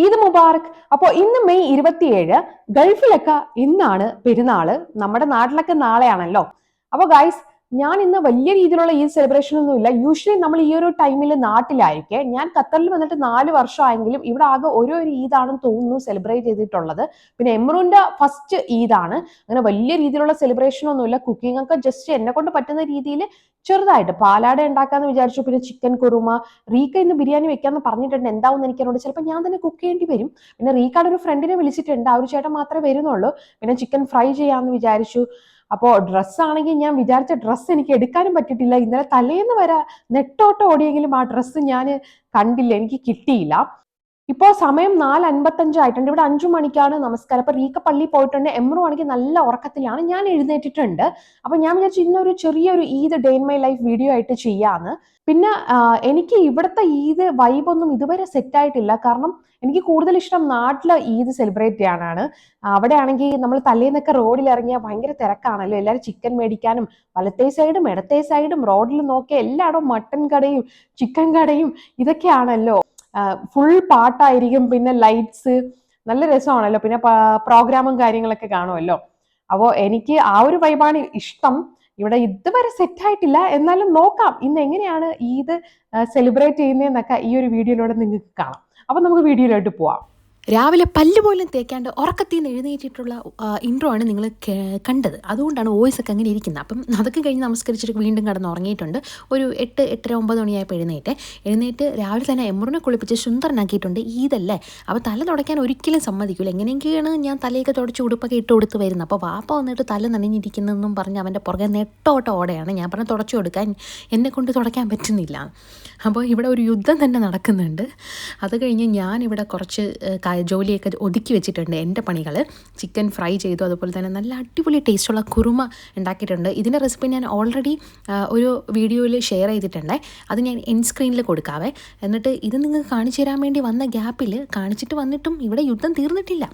ഈദ് മുബാറക്. അപ്പോൾ ഇന്ന് മെയ് 27, ഗൾഫിലൊക്കെ ഇന്നാണ് പെരുന്നാള്, നമ്മുടെ നാട്ടിലൊക്കെ നാളെയാണല്ലോ. അപ്പോൾ ഗൈസ്, ഞാൻ ഇന്ന് വലിയ രീതിയിലുള്ള ഈദ് സെലിബ്രേഷൻ ഒന്നും ഇല്ല. യൂഷ്വലി നമ്മൾ ഈ ഒരു ടൈമിൽ നാട്ടിലായിരിക്കെ. ഞാൻ ഖത്തറിൽ വന്നിട്ട് 4 വർഷമായെങ്കിലും ഇവിടെ ആകെ ഒരു ഈദാണെന്ന് തോന്നുന്നു സെലിബ്രേറ്റ് ചെയ്തിട്ടുള്ളത്. പിന്നെ എമ്രുവിന്റെ ഫസ്റ്റ് ഈദാണ്. അങ്ങനെ വലിയ രീതിയിലുള്ള സെലിബ്രേഷൻ ഒന്നുമില്ല. കുക്കിംഗ് ഒക്കെ ജസ്റ്റ് എന്നെ കൊണ്ട് പറ്റുന്ന രീതിയിൽ ചെറുതായിട്ട് പാലാട ഉണ്ടാക്കാന്ന് വിചാരിച്ചു. പിന്നെ ചിക്കൻ കുറുമ, റീക്ക ഇന്ന് ബിരിയാണി വെക്കാന്ന് പറഞ്ഞിട്ടുണ്ട്. എന്താവും എനിക്കറിയില്ല, ചിലപ്പോൾ ഞാൻ തന്നെ കുക്ക് ചെയ്യേണ്ടി വരും. പിന്നെ റീക്കാട് ഒരു ഫ്രണ്ടിനെ വിളിച്ചിട്ടുണ്ട്, ആ ഒരു ചേട്ടൻ മാത്രമേ വരുന്നുള്ളൂ. പിന്നെ ചിക്കൻ ഫ്രൈ ചെയ്യാന്ന് വിചാരിച്ചു. അപ്പോൾ ഡ്രസ്സ് ആണെങ്കിൽ ഞാൻ വിചാരിച്ച ഡ്രസ്സ് എനിക്ക് എടുക്കാനും പറ്റിയിട്ടില്ല. ഇന്നലെ തലേന്ന് വരെ നെട്ടോട്ടം ഓടിയെങ്കിലും ആ ഡ്രസ്സ് ഞാൻ കണ്ടില്ല, എനിക്ക് കിട്ടിയില്ല. ഇപ്പോൾ സമയം 4:55 ആയിട്ടുണ്ട്. ഇവിടെ 5 മണിക്കാണ് നമസ്കാരം. അപ്പൊ റീക്ക പള്ളി പോയിട്ടുണ്ട്. എമ്രു ആണെങ്കിൽ നല്ല ഉറക്കത്തിലാണ്. ഞാൻ എഴുന്നേറ്റിട്ടുണ്ട്. അപ്പൊ ഞാൻ വിചാരിച്ചു ഇന്നൊരു ചെറിയൊരു Eid day in my life video ആയിട്ട് ചെയ്യാന്ന്. പിന്നെ എനിക്ക് ഇവിടുത്തെ ഈദ് വൈബൊന്നും ഇതുവരെ സെറ്റ് ആയിട്ടില്ല. കാരണം എനിക്ക് കൂടുതൽ ഇഷ്ടം നാട്ടിലെ ഈദ് സെലിബ്രേറ്റ് ചെയ്യാനാണ്. അവിടെ ആണെങ്കിൽ നമ്മൾ തലേന്നൊക്കെ റോഡിൽ ഇറങ്ങിയാൽ ഭയങ്കര തിരക്കാണല്ലോ. എല്ലാവരും ചിക്കൻ മേടിക്കാനും വലത്തേ സൈഡും ഇടത്തേ സൈഡും റോഡിൽ നോക്കിയ എല്ലായിടവും മട്ടൻ കടയും ചിക്കൻ കടയും ഇതൊക്കെയാണല്ലോ. ഫുൾ പാട്ടായിരിക്കും, പിന്നെ ലൈറ്റ്സ്, നല്ല രസമാണല്ലോ. പിന്നെ പ്രോഗ്രാമും കാര്യങ്ങളൊക്കെ കാണുമല്ലോ. അപ്പോൾ എനിക്ക് ആ ഒരു വൈബാണ് ഇഷ്ടം. ഇവിടെ ഇതുവരെ സെറ്റ് ആയിട്ടില്ല, എന്നാലും നോക്കാം ഇന്ന് എങ്ങനെയാണ് ഈദ് സെലിബ്രേറ്റ് ചെയ്യുന്നതെന്നൊക്കെ ഈ ഒരു വീഡിയോയിലൂടെ നിങ്ങൾക്ക് കാണാം. അപ്പൊ നമുക്ക് വീഡിയോയിലോട്ട് പോവാം. രാവിലെ പല്ല് പോലും തേക്കാണ്ട് ഉറക്കത്തിൽ നിന്ന് എഴുന്നേറ്റിട്ടുള്ള ഇൻട്രോ ആണ് നിങ്ങൾ കണ്ടത്. അതുകൊണ്ടാണ് വോയിസ് ഒക്കെ അങ്ങനെ ഇരിക്കുന്നത്. അപ്പം അതൊക്കെ കഴിഞ്ഞ് നമസ്കരിച്ചിട്ട് വീണ്ടും കിടന്ന് ഉറങ്ങിയിട്ടുണ്ട്. ഒരു 8, 8:30, 9 മണിയായപ്പോൾ എഴുന്നേറ്റ് രാവിലെ തന്നെ എമ്മുറിനെ കുളിപ്പിച്ച് സുന്ദരനാക്കിയിട്ടുണ്ട്. ഈദല്ലേ, അപ്പോൾ തല തുടയ്ക്കാൻ ഒരിക്കലും സമ്മതിക്കില്ല. എങ്ങനെയൊക്കെയാണ് ഞാൻ തലയൊക്കെ തുടച്ച് ഉടുപ്പൊക്കെ ഇട്ട് കൊടുത്ത് വരുന്നത്. അപ്പോൾ വാപ്പ വന്നിട്ട് തല നനഞ്ഞിരിക്കുന്നതെന്നും പറഞ്ഞ് അവൻ്റെ പുറകെ നെട്ടോട്ടോടെയാണ്. ഞാൻ പറഞ്ഞ തുടച്ചു കൊടുക്കാൻ, എന്നെ കൊണ്ട് തുടയ്ക്കാൻ പറ്റുന്നില്ല. അപ്പോൾ ഇവിടെ ഒരു യുദ്ധം തന്നെ നടക്കുന്നുണ്ട്. അത് കഴിഞ്ഞ് ഞാനിവിടെ കുറച്ച് ജോലിയൊക്കെ ഒതുക്കി വെച്ചിട്ടുണ്ട്. എൻ്റെ പണികൾ ചിക്കൻ ഫ്രൈ ചെയ്തു, അതുപോലെ തന്നെ നല്ല അടിപൊളി ടേസ്റ്റുള്ള കുറുമ ഉണ്ടാക്കിയിട്ടുണ്ട്. ഇതിൻ്റെ റെസിപ്പി ഞാൻ ഓൾറെഡി ഒരു വീഡിയോയിൽ ഷെയർ ചെയ്തിട്ടുണ്ട്. അത് ഞാൻ എൻഡ് സ്ക്രീനിൽ കൊടുക്കാവേ. എന്നിട്ട് ഇത് നിങ്ങൾക്ക് കാണിച്ചു തരാൻ വേണ്ടി വന്ന ഗ്യാപ്പിൽ കാണിച്ചിട്ട് വന്നിട്ടും ഇവിടെ യുദ്ധം തീർന്നിട്ടില്ല.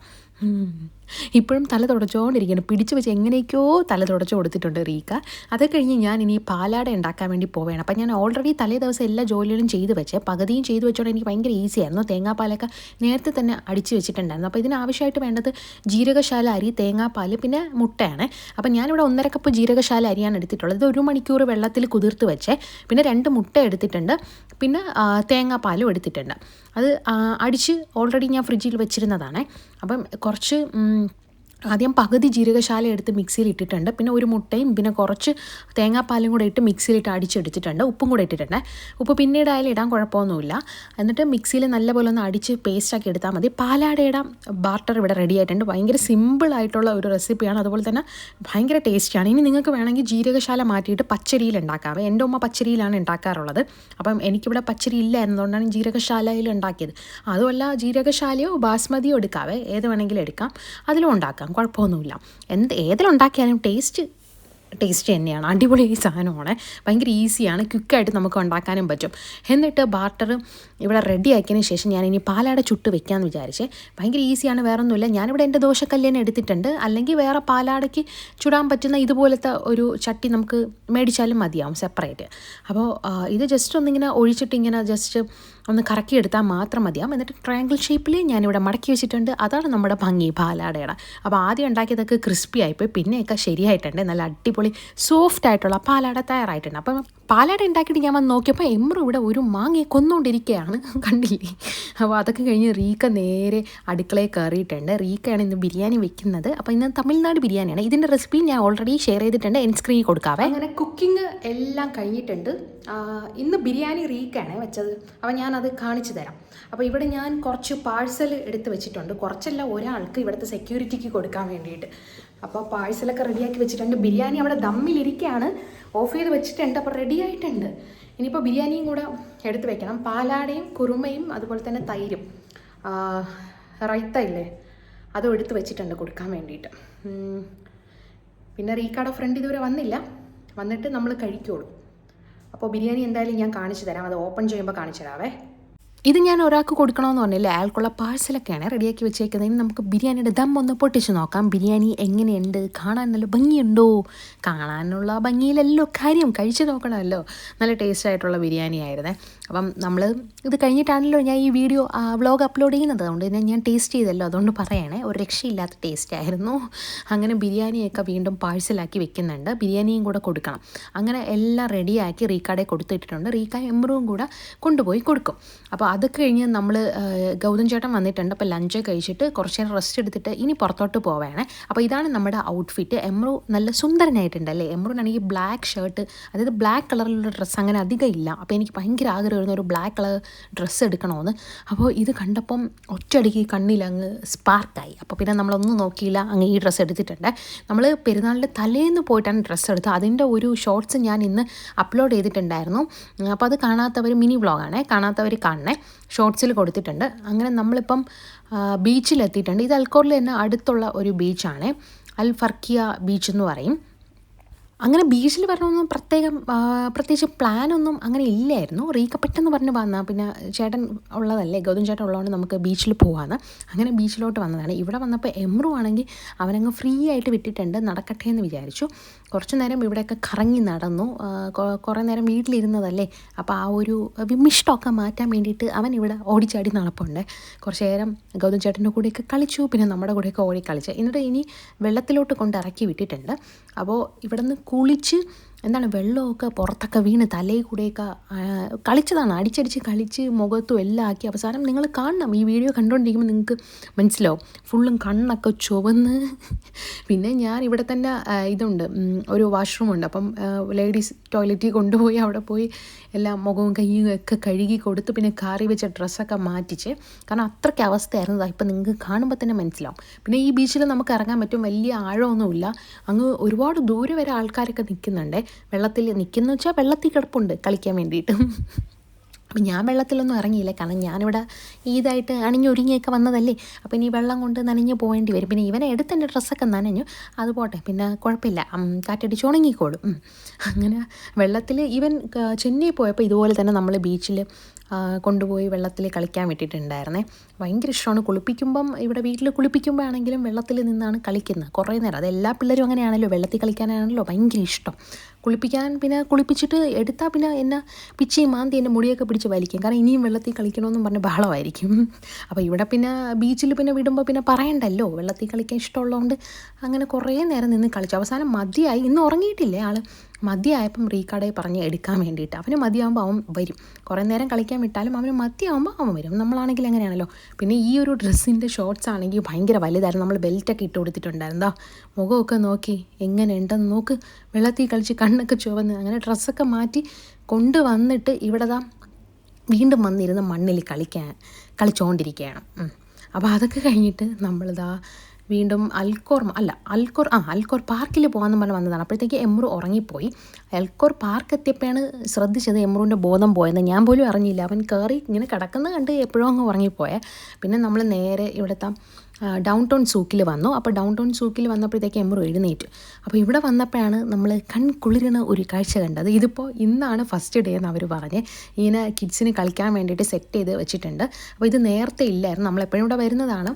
ഇപ്പോഴും തല തുടച്ചുകൊണ്ടിരിക്കുകയാണ്. പിടിച്ചു വെച്ച് എങ്ങനെയൊക്കെയോ തല തുടച്ചു കൊടുത്തിട്ടുണ്ട് റീക്ക. അത് കഴിഞ്ഞ് ഞാൻ ഇനി പാലാട ഉണ്ടാക്കാൻ വേണ്ടി പോവുകയാണ്. അപ്പം ഞാൻ ഓൾറെഡി തലേ ദിവസം എല്ലാ ജോലികളും ചെയ്ത് വെച്ച് പകുതിയും ചെയ്ത് വെച്ചോണ്ട് എനിക്ക് ഭയങ്കര ഈസിയായിരുന്നു. തേങ്ങാപ്പാലൊക്കെ നേരത്തെ തന്നെ അടിച്ച് വെച്ചിട്ടുണ്ടായിരുന്നു. അപ്പോൾ ഇതിനാവശ്യമായിട്ട് വേണ്ടത് ജീരകശാല അരി, തേങ്ങാപ്പാൽ, പിന്നെ മുട്ടയാണ്. അപ്പം ഞാനിവിടെ 1.5 കപ്പ് ജീരകശാല അരിയാണ് എടുത്തിട്ടുള്ളത്. ഇത് 1 മണിക്കൂർ വെള്ളത്തിൽ കുതിർത്ത് വെച്ച്, പിന്നെ 2 മുട്ട എടുത്തിട്ടുണ്ട്, പിന്നെ തേങ്ങാപ്പാലും എടുത്തിട്ടുണ്ട്. അത് അടിച്ച് ഓൾറെഡി ഞാൻ ഫ്രിഡ്ജിൽ വെച്ചിരുന്നതാണ്. അപ്പം കുറച്ച് ആദ്യം പകുതി ജീരകശാല എടുത്ത് മിക്സിയിൽ ഇട്ടിട്ടുണ്ട്. പിന്നെ 1 മുട്ടയും പിന്നെ കുറച്ച് തേങ്ങാപ്പാലും കൂടെ ഇട്ട് മിക്സിയിലിട്ട് അടിച്ചെടുത്തിട്ടുണ്ട്. ഉപ്പും കൂടെ ഇട്ടിട്ടുണ്ട്. ഉപ്പ് പിന്നീട് ആയാലും ഇടാൻ കുഴപ്പമൊന്നുമില്ല. എന്നിട്ട് മിക്സിയിൽ നല്ലപോലെ ഒന്ന് അടിച്ച് പേസ്റ്റാക്കി എടുത്താൽ മതി. പാലാടയുടെ ബാർട്ടർ ഇവിടെ റെഡി ആയിട്ടുണ്ട്. ഭയങ്കര സിമ്പിളായിട്ടുള്ള ഒരു റെസിപ്പിയാണ്, അതുപോലെ തന്നെ ഭയങ്കര ടേസ്റ്റിയാണ്. ഇനി നിങ്ങൾക്ക് വേണമെങ്കിൽ ജീരകശാല മാറ്റിയിട്ട് പച്ചരിയിൽ ഉണ്ടാക്കാവേ. എൻ്റെ ഉമ്മ പച്ചരിയിലാണ് ഉണ്ടാക്കാറുള്ളത്. അപ്പം എനിക്കിവിടെ പച്ചരി ഇല്ല എന്നതുകൊണ്ടാണ് ജീരകശാലയിൽ ഉണ്ടാക്കിയത്. അതുമല്ല, ജീരകശാലയോ ബാസ്മതിയോ എടുക്കാവേ, ഏത് വേണമെങ്കിലും എടുക്കാം, അതിലും ഉണ്ടാക്കാം, കുഴപ്പമൊന്നുമില്ല. ഏതിലുണ്ടാക്കിയാലും ടേസ്റ്റ് തന്നെയാണ്. അടിപൊളി ഈ സാധനമാണ്. ഭയങ്കര ഈസിയാണ്, ക്വിക്കായിട്ട് നമുക്ക് ഉണ്ടാക്കാനും പറ്റും. എന്നിട്ട് ബാർട്ടർ ഇവിടെ റെഡി ആക്കിയതിന് ശേഷം ഞാൻ ഇനി പാലാട ചുട്ട് വെക്കാമെന്ന് വിചാരിച്ചേ. ഭയങ്കര ഈസിയാണ്, വേറെ ഒന്നുമില്ല. ഞാനിവിടെ എൻ്റെ ദോശക്കല്ലിനെ എടുത്തിട്ടുണ്ട്. അല്ലെങ്കിൽ വേറെ പാലാടയ്ക്ക് ചുടാൻ പറ്റുന്ന ഇതുപോലത്തെ ഒരു ചട്ടി നമുക്ക് മേടിച്ചാലും മതിയാവും സെപ്പറേറ്റ്. അപ്പോൾ ഇത് ജസ്റ്റ് ഒന്നിങ്ങനെ ഒഴിച്ചിട്ട് ഇങ്ങനെ ജസ്റ്റ് ഒന്ന് കറക്കിയെടുത്താൽ മാത്രം മതിയാവും. എന്നിട്ട് ട്രയാങ്കിൾ ഷേപ്പിൽ ഞാനിവിടെ മടക്കി വെച്ചിട്ടുണ്ട്. അതാണ് നമ്മുടെ ഭംഗി പാലാടയുടെ. അപ്പോൾ ആദ്യം ഉണ്ടാക്കിയതൊക്കെ ക്രിസ്പി ആയിപ്പോയി, പിന്നെയൊക്കെ ശരിയായിട്ടുണ്ട്. നല്ല അടിപൊളി സോഫ്റ്റ് ആയിട്ടുള്ള പാലാട തയ്യാറായിട്ടുണ്ട്. അപ്പം പാലാട ഉണ്ടാക്കിയിട്ട് ഞാൻ വന്ന് നോക്കിയപ്പോൾ എമ്രും ഇവിടെ ഒരു മാങ്ങയെ കൊന്നുകൊണ്ടിരിക്കുകയാണ്, കണ്ടില്ലേ. അപ്പോൾ അതൊക്കെ കഴിഞ്ഞ് റീക്ക നേരെ അടുക്കളയിൽ കയറിയിട്ടുണ്ട്. റീക്കയാണ് ഇന്ന് ബിരിയാണി വെക്കുന്നത്. അപ്പോൾ ഇന്ന് തമിഴ്നാട് ബിരിയാണിയാണ്. ഇതിൻ്റെ റെസിപ്പി ഞാൻ ഓൾറെഡി ഷെയർ ചെയ്തിട്ടുണ്ട്, എൻ സ്ക്രീനിൽ കൊടുക്കാവേ. അങ്ങനെ കുക്കിംഗ് എല്ലാം കഴിഞ്ഞിട്ടുണ്ട്. ഇന്ന് ബിരിയാണി റീക്കയാണ് വെച്ചത്. അപ്പോൾ ഞാനത് കാണിച്ചു തരാം. അപ്പോൾ ഇവിടെ ഞാൻ കുറച്ച് പാഴ്സൽ എടുത്ത് വെച്ചിട്ടുണ്ട്. കുറച്ചല്ല, ഒരാൾക്ക് ഇവിടുത്തെ സെക്യൂരിറ്റിക്ക് കൊടുക്കാൻ വേണ്ടിയിട്ട്. അപ്പോൾ പാഴ്സലൊക്കെ റെഡിയാക്കി വെച്ചിട്ടുണ്ട്. ബിരിയാണി അവിടെ ദമ്മിലിരിക്കുകയാണ്, ഓഫ് ചെയ്ത് വെച്ചിട്ടുണ്ട്. അപ്പോൾ റെഡി ആയിട്ടുണ്ട്. ഇനിയിപ്പോൾ ബിരിയാണിയും കൂടെ എടുത്ത് വെക്കണം. പാലാടയും കുറുമയും അതുപോലെ തന്നെ തൈരും, റൈത്ത ഇല്ലേ, അതും എടുത്ത് വെച്ചിട്ടുണ്ട് കൊടുക്കാൻ വേണ്ടിയിട്ട്. പിന്നെ റീക്കാടെ ഫ്രണ്ട് ഇതുവരെ വന്നില്ല, വന്നിട്ട് നമ്മൾ കഴിക്കുള്ളൂ. അപ്പോൾ ബിരിയാണി എന്തായാലും ഞാൻ കാണിച്ചു തരാം. അത് ഓപ്പൺ ചെയ്യുമ്പോൾ കാണിച്ചു തരാവേ. ഇത് ഞാൻ ഒരാൾക്ക് കൊടുക്കണമെന്ന് പറഞ്ഞില്ലേ, അയാൾക്കുള്ള പാഴ്സലൊക്കെയാണ് റെഡിയാക്കി വെച്ചേക്കുന്നത്. ഇനി നമുക്ക് ബിരിയാണിയുടെ ദം ഒന്ന് പൊട്ടിച്ച് നോക്കാം. ബിരിയാണി എങ്ങനെയുണ്ട്, കാണാൻ നല്ല ഭംഗിയുണ്ടോ? കാണാനുള്ള ഭംഗിയിലല്ലോ കാര്യം, കഴിച്ച് നോക്കണമല്ലോ. നല്ല ടേസ്റ്റ് ആയിട്ടുള്ള ബിരിയാണി ആയിരുന്നേ. അപ്പം നമ്മൾ ഇത് കഴിഞ്ഞിട്ടാണല്ലോ ഞാൻ ഈ വീഡിയോ വ്ളോഗ് അപ്ലോഡ് ചെയ്യുന്നത്, അതുകൊണ്ട് തന്നെ ഞാൻ ടേസ്റ്റ് ചെയ്തല്ലോ, അതുകൊണ്ട് പറയണേ. ഒരു രക്ഷയില്ലാത്ത ടേസ്റ്റ് ആയിരുന്നു. അങ്ങനെ ബിരിയാണിയൊക്കെ വീണ്ടും പാഴ്സലാക്കി വെക്കുന്നുണ്ട്. ബിരിയാണിയും കൂടെ കൊടുക്കണം. അങ്ങനെ എല്ലാം റെഡിയാക്കി റീക്കാടെ കൊടുത്തിട്ടുണ്ട്. റീക്ക എമ്രുവും കൂടെ കൊണ്ടുപോയി കൊടുക്കും. അപ്പോൾ അതൊക്കെ കഴിഞ്ഞ് നമ്മൾ ഗൗതം ചേട്ടൻ വന്നിട്ടുണ്ട്. അപ്പോൾ ലഞ്ച് കഴിച്ചിട്ട് കുറച്ച് നേരം റെസ്റ്റ് എടുത്തിട്ട് ഇനി പുറത്തോട്ട് പോവുകയാണ്. അപ്പോൾ ഇതാണ് നമ്മുടെ ഔട്ട്ഫിറ്റ്. എമ്രു നല്ല സുന്ദരനായിട്ടുണ്ടല്ലേ. എമ്രുവിനാണെങ്കിൽ ബ്ലാക്ക് ഷർട്ട്, അതായത് ബ്ലാക്ക് കളറിലുള്ള ഡ്രസ്സ് അങ്ങനെ അധികം ഇല്ല. അപ്പോൾ എനിക്ക് ഭയങ്കര ആഗ്രഹമായിരുന്നു ഒരു ബ്ലാക്ക് കളർ ഡ്രസ്സ് എടുക്കണമെന്ന്. അപ്പോൾ ഇത് കണ്ടപ്പം ഒറ്റയടിക്ക് കണ്ണിൽ അങ്ങ് സ്പാർക്കായി. അപ്പോൾ പിന്നെ നമ്മളൊന്നും നോക്കിയില്ല, അങ്ങ് ഈ ഡ്രസ്സ് എടുത്തിട്ടുണ്ട്. നമ്മൾ പെരുന്നാളിൻ്റെ തലേന്ന് പോയിട്ടാണ് ഡ്രസ്സ് എടുത്തത്. അതിൻ്റെ ഒരു ഷോർട്സ് ഞാൻ ഇന്ന് അപ്ലോഡ് ചെയ്തിട്ടുണ്ടായിരുന്നു. അപ്പോൾ അത് കാണാത്തവർ മിനി വ്ളോഗാണ്, കാണാത്തവർ കാണണേ, ഷോർട്സിൽ കൊടുത്തിട്ടുണ്ട്. അങ്ങനെ നമ്മളിപ്പം ബീച്ചിലെത്തിയിട്ടുണ്ട്. ഇത് അൽക്കോറിൽ തന്നെ അടുത്തുള്ള ഒരു ബീച്ചാണ്, അൽ ഫർക്കിയ ബീച്ച് എന്ന് പറയും. അങ്ങനെ ബീച്ചിൽ വരണമെന്നും പ്രത്യേകിച്ച് പ്ലാനൊന്നും അങ്ങനെ ഇല്ലായിരുന്നു. റീക്ക പെട്ടെന്ന് പറഞ്ഞ് വന്നാൽ പിന്നെ ചേട്ടൻ ഉള്ളതല്ലേ, ഗൗതം ചേട്ടൻ ഉള്ളതുകൊണ്ട് നമുക്ക് ബീച്ചിൽ പോകാമെന്ന്. അങ്ങനെ ബീച്ചിലോട്ട് വന്നതാണ്. ഇവിടെ വന്നപ്പോൾ എമ്രു ആണെങ്കിൽ അവനങ്ങ് ഫ്രീ ആയിട്ട് വിട്ടിട്ടുണ്ട്, നടക്കട്ടെ എന്ന് വിചാരിച്ചു. കുറച്ച് നേരം ഇവിടെയൊക്കെ കറങ്ങി നടന്നു. കുറേ നേരം വീട്ടിലിരുന്നതല്ലേ, അപ്പോൾ ആ ഒരു വിമിഷ്ടമൊക്കെ മാറ്റാൻ വേണ്ടിയിട്ട് അവൻ ഇവിടെ ഓടിച്ചാടി നടപ്പുണ്ട്. കുറച്ച് നേരം ഗൗതം ചേട്ടൻ്റെ കൂടെയൊക്കെ കളിച്ചു, പിന്നെ നമ്മുടെ കൂടെയൊക്കെ ഓടി കളിച്ചു. എന്നിട്ട് ഇനി വെള്ളത്തിലോട്ട് കൊണ്ട് ഇറക്കി വിട്ടിട്ടുണ്ട്. അപ്പോൾ ഇവിടെ നിന്ന് കുളിച്ച് വെള്ളമൊക്കെ പുറത്തൊക്കെ വീണ് തലയിൽ കൂടെയൊക്കെ കളിച്ചതാണ്, അടിച്ചടിച്ച് കളിച്ച് മുഖത്തും എല്ലാം ആക്കി. അവസാനം നിങ്ങൾ കാണണം, ഈ വീഡിയോ കണ്ടുകൊണ്ടിരിക്കുമ്പോൾ നിങ്ങൾക്ക് മനസ്സിലാവും. ഫുള്ളും കണ്ണൊക്കെ ചുവന്ന്. പിന്നെ ഞാൻ ഇവിടെ തന്നെ ഇതുണ്ട്, ഒരു വാഷ്റൂമുണ്ട്. അപ്പം ലേഡീസ് ടോയ്ലറ്റിൽ കൊണ്ടുപോയി അവിടെ പോയി എല്ലാം മുഖവും കയ്യും ഒക്കെ കഴുകി കൊടുത്ത് പിന്നെ കാറി വെച്ച ഡ്രസ്സൊക്കെ മാറ്റിച്ച്. കാരണം അത്രയ്ക്ക് അവസ്ഥയായിരുന്നു. ഇപ്പം നിങ്ങൾക്ക് കാണുമ്പോൾ തന്നെ മനസ്സിലാവും. പിന്നെ ഈ ബീച്ചിൽ നമുക്ക് ഇറങ്ങാൻ പറ്റും, വലിയ ആഴമൊന്നുമില്ല. അങ്ങ് ഒരുപാട് ദൂരെ വരെ ആൾക്കാരൊക്കെ നിൽക്കുന്നുണ്ട്. വെള്ളത്തിൽ നിൽക്കുന്ന വെച്ചാൽ വെള്ളത്തിൽ കിടപ്പുണ്ട് കളിക്കാൻ വേണ്ടിയിട്ട്. അപ്പം ഞാൻ വെള്ളത്തിലൊന്നും ഇറങ്ങിയില്ല, കാരണം ഞാനിവിടെ ഈദായിട്ട് അണിഞ്ഞൊരുങ്ങിയൊക്കെ വന്നതല്ലേ. അപ്പോൾ ഇനി വെള്ളം കൊണ്ട് നനഞ്ഞ് പോകേണ്ടി വരും. പിന്നെ ഇവനെ എടുത്ത് എൻ്റെ ഡ്രസ്സൊക്കെ നനഞ്ഞു, അത് പോട്ടെ, പിന്നെ കുഴപ്പമില്ല, കാറ്റടിച്ച് ഉണങ്ങിക്കോളും. അങ്ങനെ വെള്ളത്തിൽ ഇവൻ ചെന്നൈ പോയപ്പോൾ ഇതുപോലെ തന്നെ നമ്മൾ ബീച്ചിൽ കൊണ്ടുപോയി വെള്ളത്തിൽ കളിക്കാൻ വിട്ടിട്ടുണ്ടായിരുന്നേ. ഭയങ്കര ഇഷ്ടമാണ്. കുളിപ്പിക്കുമ്പം ഇവിടെ വീട്ടിൽ കുളിപ്പിക്കുമ്പോൾ ആണെങ്കിലും വെള്ളത്തിൽ നിന്നാണ് കളിക്കുന്നത് കുറേ നേരം. അത് എല്ലാ പിള്ളേരും അങ്ങനെയാണല്ലോ, വെള്ളത്തിൽ കളിക്കാനാണല്ലോ ഭയങ്കര ഇഷ്ടം. കുളിപ്പിക്കാൻ പിന്നെ കുളിപ്പിച്ചിട്ട് എടുത്താൽ പിന്നെ എന്നെ പിച്ചിയും മാന്തി എൻ്റെ മുടിയൊക്കെ പിടിച്ച് വലിക്കും, കാരണം ഇനിയും വെള്ളത്തിൽ കളിക്കണമെന്നും പറഞ്ഞ് ബഹളമായിരിക്കും. അപ്പോൾ ഇവിടെ പിന്നെ ബീച്ചിൽ പിന്നെ വിടുമ്പോൾ പിന്നെ പറയണ്ടല്ലോ, വെള്ളത്തിൽ കളിക്കാൻ ഇഷ്ടമുള്ളതുകൊണ്ട് അങ്ങനെ കുറേ നേരം നിന്ന് കളിച്ചു. അവസാനം മതിയായി. ഇന്ന് ഉറങ്ങിയിട്ടില്ലേ ആൾ. മതിയായപ്പം റീക്കാടെ പറഞ്ഞ് എടുക്കാൻ വേണ്ടിയിട്ട്. അവന് മതിയാകുമ്പോൾ അവൻ വരും. കുറേ നേരം കളിക്കാൻ വിട്ടാലും അവന് മതിയാകുമ്പോൾ അവൻ വരും. നമ്മളാണെങ്കിൽ എങ്ങനെയാണല്ലോ. പിന്നെ ഈ ഒരു ഡ്രസ്സിൻ്റെ ഷോർട്സ് ആണെങ്കിൽ ഭയങ്കര വലുതായിരുന്നു. നമ്മൾ ബെൽറ്റൊക്കെ ഇട്ട് കൊടുത്തിട്ടുണ്ടായിരുന്നോ. മുഖമൊക്കെ നോക്കി എങ്ങനെ ഉണ്ടെന്ന് നോക്ക്. വെള്ളത്തിൽ കളിച്ച് കണ്ണൊക്കെ ചുവന്ന്. അങ്ങനെ ഡ്രസ്സൊക്കെ മാറ്റി കൊണ്ടുവന്നിട്ട് ഇവിടെ വീണ്ടും വന്നിരുന്ന് മണ്ണിൽ കളിച്ചുകൊണ്ടിരിക്കുകയാണ്. അപ്പോൾ അതൊക്കെ കഴിഞ്ഞിട്ട് നമ്മളിതാ വീണ്ടും അൽക്കോർ പാർക്കിൽ പോകാമെന്ന് പറഞ്ഞ് വന്നതാണ്. അപ്പോഴത്തേക്ക് എമ്രു ഉറങ്ങിപ്പോയി. അൽക്കോർ പാർക്ക് എത്തിയപ്പോഴാണ് ശ്രദ്ധിച്ചത് എമ്രുവിൻ്റെ ബോധം പോയത്. ഞാൻ പോലും അറിഞ്ഞില്ല. അവൻ കയറി ഇങ്ങനെ കിടക്കുന്നത് കണ്ട് എപ്പോഴും അങ്ങ് ഉറങ്ങിപ്പോയേ. പിന്നെ നമ്മൾ നേരെ ഇവിടുത്തെ ഡൗൺ ടൗൺ സൂക്കിൽ വന്നു. അപ്പോൾ ഡൗൺ ടൗൺ സൂക്കിൽ വന്നപ്പോഴത്തേക്ക് എമ്രു എഴുന്നേറ്റു. അപ്പോൾ ഇവിടെ വന്നപ്പോഴാണ് നമ്മൾ കൺകുളിരണ ഒരു കാഴ്ച കണ്ടത്. ഇതിപ്പോൾ ഇന്നാണ് ഫസ്റ്റ് ഡേ എന്ന് അവർ പറഞ്ഞ് ഇങ്ങനെ കിഡ്സിന് കളിക്കാൻ വേണ്ടിയിട്ട് സെറ്റ് ചെയ്ത് വെച്ചിട്ടുണ്ട്. അപ്പോൾ ഇത് നേരത്തെ ഇല്ലായിരുന്നു, നമ്മളെപ്പോഴും ഇവിടെ വരുന്നതാണ്.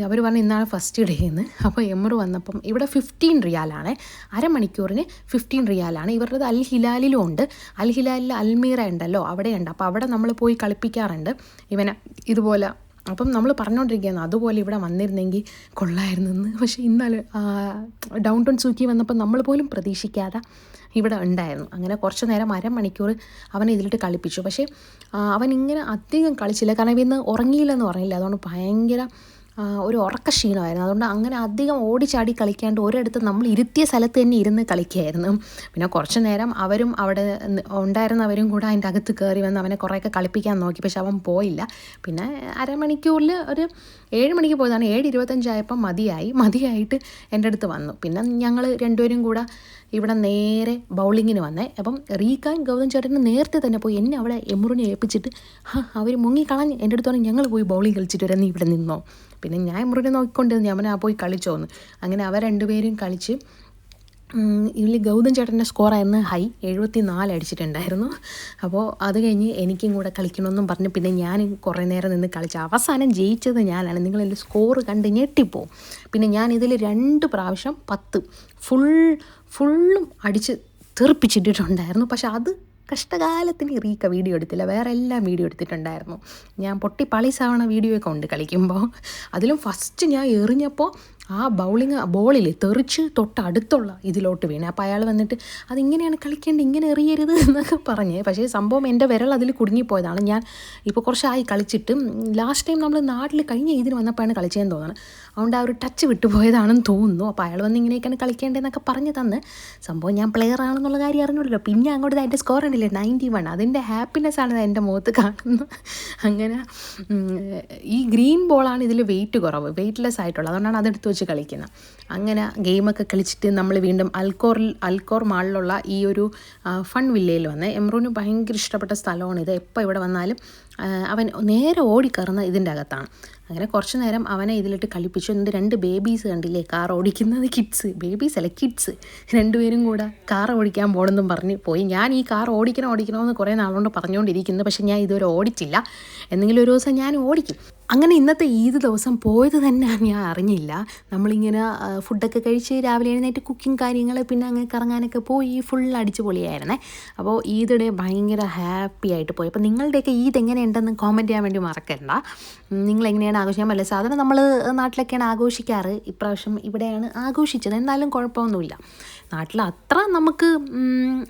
അവർ പറഞ്ഞ് ഇന്നാണ് ഫസ്റ്റ് ഡേ എന്ന്. അപ്പോൾ എമ്രു വന്നപ്പം ഇവിടെ 15 റിയാലാണ്, അരമണിക്കൂറിന് 15 റിയാലാണ്. ഇവരുടെ അൽ ഹിലാലിലും ഉണ്ട്. അൽ ഹിലാലിൽ അൽമീറ ഉണ്ടല്ലോ, അവിടെയുണ്ട്. അപ്പോൾ അവിടെ നമ്മൾ പോയി കളിപ്പിക്കാറുണ്ട് ഇവനെ ഇതുപോലെ. അപ്പം നമ്മൾ പറഞ്ഞുകൊണ്ടിരിക്കുകയാണ് അതുപോലെ ഇവിടെ വന്നിരുന്നെങ്കിൽ കൊള്ളായിരുന്നെന്ന്. പക്ഷേ ഇന്നലെ ഡൗൺ ടൗൺ സൂക്കി വന്നപ്പോൾ നമ്മൾ പോലും പ്രതീക്ഷിക്കാതെ ഇവിടെ ഉണ്ടായിരുന്നു. അങ്ങനെ കുറച്ച് നേരം അരമണിക്കൂർ അവനെ ഇതിലിട്ട് കളിപ്പിച്ചു. പക്ഷേ അവൻ ഇങ്ങനെ അധികം കളിച്ചില്ല, കാരണം ഇന്ന് ഉറങ്ങിയില്ലെന്ന് പറഞ്ഞില്ല. അതുകൊണ്ട് ഭയങ്കര ഒരു ഉറക്ക ക്ഷീണമായിരുന്നു. അതുകൊണ്ട് അങ്ങനെ അധികം ഓടിച്ചാടി കളിക്കാണ്ട് ഒരിടത്ത് നമ്മൾ ഇരുത്തിയ സ്ഥലത്ത് തന്നെ ഇരുന്ന് കളിക്കുകയായിരുന്നു. പിന്നെ കുറച്ച് നേരം അവരും അവിടെ ഉണ്ടായിരുന്നവരും കൂടെ അതിൻ്റെ അകത്ത് കയറി വന്ന് അവനെ കുറേയൊക്കെ കളിപ്പിക്കാൻ നോക്കി. പക്ഷെ അവൻ പോയില്ല. പിന്നെ അരമണിക്കൂറിൽ ഒരു 7 മണിക്ക് പോയതാണ്. 7:25 ആയപ്പം മതിയായിട്ട് എൻ്റെ അടുത്ത് വന്നു. പിന്നെ ഞങ്ങൾ രണ്ടുപേരും കൂടെ ഇവിടെ നേരെ ബൗളിങ്ങിന് വന്നേ. അപ്പം റീക്കാൻ ഗൗതം ചേട്ടന് നേരത്തെ തന്നെ പോയി എന്നെ അവിടെ എമ്രുവിനെ ഏൽപ്പിച്ചിട്ട് അവർ മുങ്ങിക്കളഞ്ഞ് എൻ്റെ അടുത്ത് പറഞ്ഞ് ഞങ്ങൾ പോയി ബൗളിങ് കളിച്ചിട്ട് വരാം, നീ ഇവിടെ നിന്നോ. പിന്നെ ഞാൻ എമ്രുവിനെ നോക്കിക്കൊണ്ടിരുന്നു, അവനെ പോയി കളിച്ചോന്ന്. അങ്ങനെ അവർ രണ്ടുപേരും കളിച്ച് ഇതിൽ ഗൗതം ചേട്ടൻ്റെ സ്കോറായിരുന്നു ഹൈ 74 അടിച്ചിട്ടുണ്ടായിരുന്നു. അപ്പോൾ അത് കഴിഞ്ഞ് എനിക്കും കൂടെ കളിക്കണമെന്നും പറഞ്ഞ് പിന്നെ ഞാൻ കുറേ നേരം നിന്ന് കളിച്ചു. അവസാനം ജയിച്ചത് ഞാനാണ്. നിങ്ങളെൻ്റെ സ്കോർ കണ്ട് ഞെട്ടിപ്പോവും. പിന്നെ ഞാൻ ഇതിൽ 2 പ്രാവശ്യം 10 ഫുള്ളും അടിച്ച് തെറിപ്പിച്ചിട്ടിട്ടുണ്ടായിരുന്നു. പക്ഷെ അത് കഷ്ടകാലത്തിന് റീക്ക വീഡിയോ എടുത്തില്ല, വേറെ എല്ലാം വീഡിയോ എടുത്തിട്ടുണ്ടായിരുന്നു. ഞാൻ പൊട്ടി പളിസാവണ വീഡിയോ ഒക്കെ ഉണ്ട് കളിക്കുമ്പോൾ. അതിലും ഫസ്റ്റ് ഞാൻ എറിഞ്ഞപ്പോൾ ആ ബോളിൽ തെറിച്ച് തൊട്ടടുത്തുള്ള ഇതിലോട്ട് വീണേ. അപ്പോൾ അയാൾ വന്നിട്ട് അതിങ്ങനെയാണ് കളിക്കേണ്ടത്, ഇങ്ങനെ എറിയരുത് എന്നൊക്കെ പറഞ്ഞ്. പക്ഷേ സംഭവം എൻ്റെ വിരൽ അതിൽ കുടുങ്ങിപ്പോയതാണ്. ഞാൻ ഇപ്പോൾ കുറച്ചായി കളിച്ചിട്ട്, ലാസ്റ്റ് ടൈം നമ്മൾ നാട്ടിൽ കഴിഞ്ഞ ഇതിന് വന്നപ്പോഴാണ് കളിച്ചതെന്ന് തോന്നുന്നത്. അതുകൊണ്ട് ആ ഒരു ടച്ച് വിട്ടുപോയതാണെന്ന് തോന്നുന്നു. അപ്പോൾ അയാൾ വന്ന് ഇങ്ങനെയൊക്കെയാണ് കളിക്കേണ്ടതെന്നൊക്കെ പറഞ്ഞ് തന്ന്. സംഭവം ഞാൻ പ്ലെയർ ആണെന്നുള്ള കാര്യം അറിഞ്ഞില്ലല്ലോ. പിന്നെ അങ്ങോട്ട് എൻ്റെ സ്കോർ ഉണ്ടല്ലേ 91, അതിൻ്റെ ഹാപ്പിനെസ്സാണ് എൻ്റെ മുഖത്ത് കാണുന്നത്. അങ്ങനെ ഈ ഗ്രീൻ ബോളാണ് ഇതിൽ വെയിറ്റ് കുറവ്, വെയിറ്റ്ലെസ് ആയിട്ടുള്ളത്. അതുകൊണ്ടാണ് അതെടുത്ത് വെച്ച് കളിക്കുന്നത്. അങ്ങനെ ഗെയിമൊക്കെ കളിച്ചിട്ട് നമ്മൾ വീണ്ടും അൽക്കോർ മാളിലുള്ള ഈ ഒരു ഫൺ വില്ലയിൽ വന്ന്. എമ്രുവിന് ഭയങ്കര ഇഷ്ടപ്പെട്ട സ്ഥലമാണിത്. എപ്പോൾ ഇവിടെ വന്നാലും അവൻ നേരെ ഓടിക്കയറുന്ന ഇതിൻ്റെ അകത്താണ്. അങ്ങനെ കുറച്ച് നേരം അവനെ ഇതിലിട്ട് കളിപ്പിച്ചു. എന്നിട്ട് 2 ബേബീസ് കണ്ടില്ലേ കാർ ഓടിക്കുന്നത്, ബേബീസ് അല്ല കിഡ്സ്, 2 പേരും കൂടെ കാർ ഓടിക്കാൻ പോകണമെന്നും പറഞ്ഞ് പോയി. ഞാൻ ഈ കാർ ഓടിക്കണമെന്ന് കുറേ നാളുകൊണ്ട് പറഞ്ഞുകൊണ്ടിരിക്കുന്നത്. പക്ഷേ ഞാൻ ഇതുവരെ ഓടിച്ചില്ല. എന്തെങ്കിലും ഒരു ദിവസം ഞാൻ ഓടിക്കും. അങ്ങനെ ഇന്നത്തെ ഈദ് ദിവസം പോയത് തന്നെ ഞാൻ അറിഞ്ഞില്ല. നമ്മളിങ്ങനെ ഫുഡൊക്കെ കഴിച്ച് രാവിലെ എഴുന്നേറ്റ് കുക്കിംഗ് കാര്യങ്ങൾ, പിന്നെ അങ്ങനെ കറങ്ങാനൊക്കെ പോയി ഫുൾ അടിച്ച് പൊളിയായിരുന്നേ. അപ്പോൾ ഈദ് ഡേ ഭയങ്കര ഹാപ്പി ആയിട്ട് പോയി. അപ്പോൾ നിങ്ങളുടെയൊക്കെ ഈദ് എങ്ങനെയുണ്ടെന്ന് കോമൻറ്റ് ചെയ്യാൻ വേണ്ടി മറക്കണ്ട. നിങ്ങളെങ്ങനെയാണ് ആഘോഷിക്കാൻ പറ്റില്ല. സാധാരണ നമ്മൾ നാട്ടിലൊക്കെയാണ് ആഘോഷിക്കാറ്. ഇപ്രാവശ്യം ഇവിടെയാണ് ആഘോഷിച്ചത്. എന്നാലും കുഴപ്പമൊന്നുമില്ല. നാട്ടിൽ അത്ര നമുക്ക്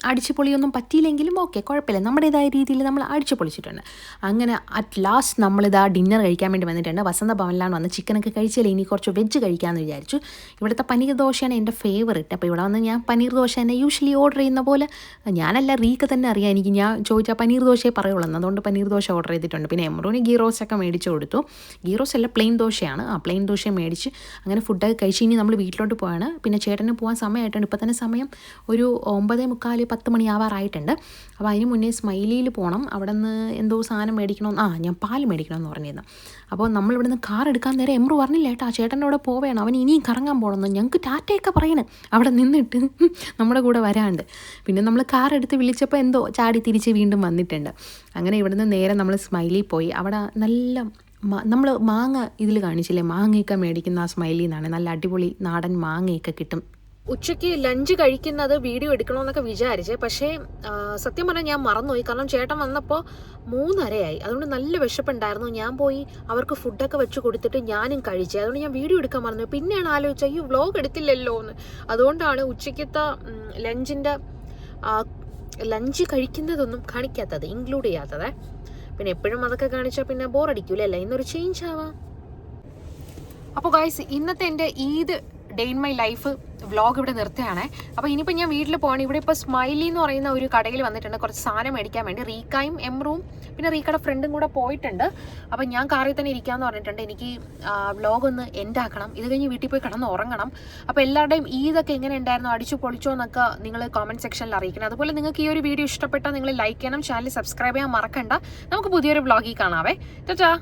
അടിച്ചു പൊളിയൊന്നും പറ്റിയില്ലെങ്കിലും ഓക്കെ, കുഴപ്പമില്ല. നമ്മുടേതായ രീതിയിൽ നമ്മൾ അടിച്ചു പൊളിച്ചിട്ടുണ്ട്. അങ്ങനെ അറ്റ് ലാസ്റ്റ് നമ്മളിതാ ഡിന്നർ കഴിക്കാൻ വേണ്ടി വന്നിട്ടുണ്ട്. വസന്ത ഭവനിലാണ് വന്ന്. ചിക്കനൊക്കെ കഴിച്ചാലേ ഇനി കുറച്ച് വെജ് കഴിക്കാമെന്ന് വിചാരിച്ചു. ഇവിടുത്തെ പനീർ ദോശയാണ് എൻ്റെ ഫേവറേറ്റ്. അപ്പോൾ ഇവിടെ വന്ന് ഞാൻ പനീർ ദോശ തന്നെ യൂഷ്വലി ഓർഡർ ചെയ്യുന്ന പോലെ, ഞാനല്ല റീക്ക് തന്നെ അറിയാം. എനിക്ക് ഞാൻ ചോദിച്ചാൽ പനീർ ദോശയെ പറയുള്ളൂ. അതുകൊണ്ട് പനീർ ദോശ ഓർഡർ ചെയ്തിട്ടുണ്ട്. പിന്നെ എമ്രുവിന് ഗീ റോസ്റ്റൊക്കെ മേടിച്ച് കൊടുത്തു. ഗീ റോസ്റ്റ് അല്ല, പ്ലെയിൻ ദോശയാണ്. പ്ലെയിൻ ദോശ മേടിച്ച് അങ്ങനെ ഫുഡൊക്കെ കഴിച്ച് ഇനി നമ്മൾ വീട്ടിലോട്ട് പോവാണ്. പിന്നെ ചേട്ടന് പോകാൻ സമയമായിട്ടുണ്ട്. ഇപ്പോൾ തന്നെ സമയം ഒരു 9:45 10 മണി ആവാറായിട്ടുണ്ട്. അപ്പോൾ അതിന് മുന്നേ സ്മൈലിയിൽ പോകണം. അവിടെ നിന്ന് എന്തോ സാധനം മേടിക്കണം. ഞാൻ പാല് മേടിക്കണമെന്ന് പറഞ്ഞിരുന്നു. അപ്പോൾ നമ്മളിവിടെ നിന്ന് കാർ എടുക്കാൻ നേരം എമ്രു പറഞ്ഞില്ല ഏട്ടാ, ചേട്ടൻ്റെ കൂടെ പോവേണം, അവൻ ഇനിയും കറങ്ങാൻ പോകണമെന്ന്. ഞങ്ങൾക്ക് ടാറ്റയൊക്കെ പറയണേ അവിടെ നിന്നിട്ട് നമ്മുടെ കൂടെ വരാണ്ട്. പിന്നെ നമ്മൾ കാർ എടുത്ത് വിളിച്ചപ്പോൾ എന്തോ ചാടി തിരിച്ച് വീണ്ടും വന്നിട്ടുണ്ട്. അങ്ങനെ ഇവിടുന്ന് നേരെ നമ്മൾ സ്മൈലിൽ പോയി. അവിടെ നല്ല നമ്മൾ മാങ്ങ ഇതിൽ കാണിച്ചില്ലേ, മാങ്ങയൊക്കെ മേടിക്കുന്ന ആ സ്മൈലിൽ നിന്നാണ്. നല്ല അടിപൊളി നാടൻ മാങ്ങയൊക്കെ കിട്ടും. ഉച്ചയ്ക്ക് ലഞ്ച് കഴിക്കുന്നത് വീഡിയോ എടുക്കണമെന്നൊക്കെ വിചാരിച്ചേ. പക്ഷേ സത്യം പറഞ്ഞാൽ ഞാൻ മറന്നുപോയി. കാരണം ചേട്ടൻ വന്നപ്പോൾ 3:30 അതുകൊണ്ട് നല്ല വിശപ്പുണ്ടായിരുന്നു. ഞാൻ പോയി അവർക്ക് ഫുഡൊക്കെ വെച്ച് കൊടുത്തിട്ട് ഞാനും കഴിച്ചേ. അതുകൊണ്ട് ഞാൻ വീഡിയോ എടുക്കാൻ മറന്നു. പിന്നെയാണ് ആലോചിച്ചത് ഈ വ്ളോഗ് എടുത്തില്ലല്ലോ എന്ന്. അതുകൊണ്ടാണ് ഉച്ചയ്ക്കത്തെ ലഞ്ച് കഴിക്കുന്നതൊന്നും കാണിക്കാത്തത്, ഇൻക്ലൂഡ് ചെയ്യാത്തത്. പിന്നെ എപ്പോഴും അതൊക്കെ കാണിച്ചാൽ പിന്നെ ബോറടിക്കൂലല്ലേ, ഇന്നൊരു ചേഞ്ച് ആവാം. അപ്പോൾ ഗൈസ്, ഇന്നത്തെ എൻ്റെ Eid day in my life vlog ഇവിടെ നിർത്തുകയാണേ. അപ്പോൾ ഇനിയിപ്പോൾ ഞാൻ വീട്ടിൽ പോകണം. ഇവിടെ ഇപ്പോൾ സ്മൈലി എന്ന് പറയുന്ന ഒരു കടയിൽ വന്നിട്ടുണ്ട് കുറച്ച് സാധനം മേടിക്കാൻ വേണ്ടി. റീക്കായും എമ്രുവും പിന്നെ റീക്കയുടെ ഫ്രണ്ടും കൂടെ പോയിട്ടുണ്ട്. അപ്പോൾ ഞാൻ കാറിൽ തന്നെ ഇരിക്കാമെന്ന് പറഞ്ഞിട്ടുണ്ട്. എനിക്ക് വ്ളോഗ് ഒന്ന് എൻഡ് ആക്കണം. ഇത് കഴിഞ്ഞ് വീട്ടിൽ പോയി കിടന്ന് ഉറങ്ങണം. അപ്പോൾ എല്ലാവരുടെയും ഈദൊക്കെ എങ്ങനെ ഉണ്ടായിരുന്നു, അടിച്ചു പൊളിച്ചോ എന്നൊക്കെ നിങ്ങൾ കമൻറ്റ് സെക്ഷനിൽ അറിയിക്കണം. അതുപോലെ നിങ്ങൾക്ക് ഈ ഒരു വീഡിയോ ഇഷ്ടപ്പെട്ടാൽ നിങ്ങൾ ലൈക്ക് ചെയ്യണം, ചാനൽ സബ്സ്ക്രൈബ് ചെയ്യാൻ മറക്കണ്ട. നമുക്ക് പുതിയൊരു വ്ളോഗിൽ കാണാവേ. ടാറ്റാ.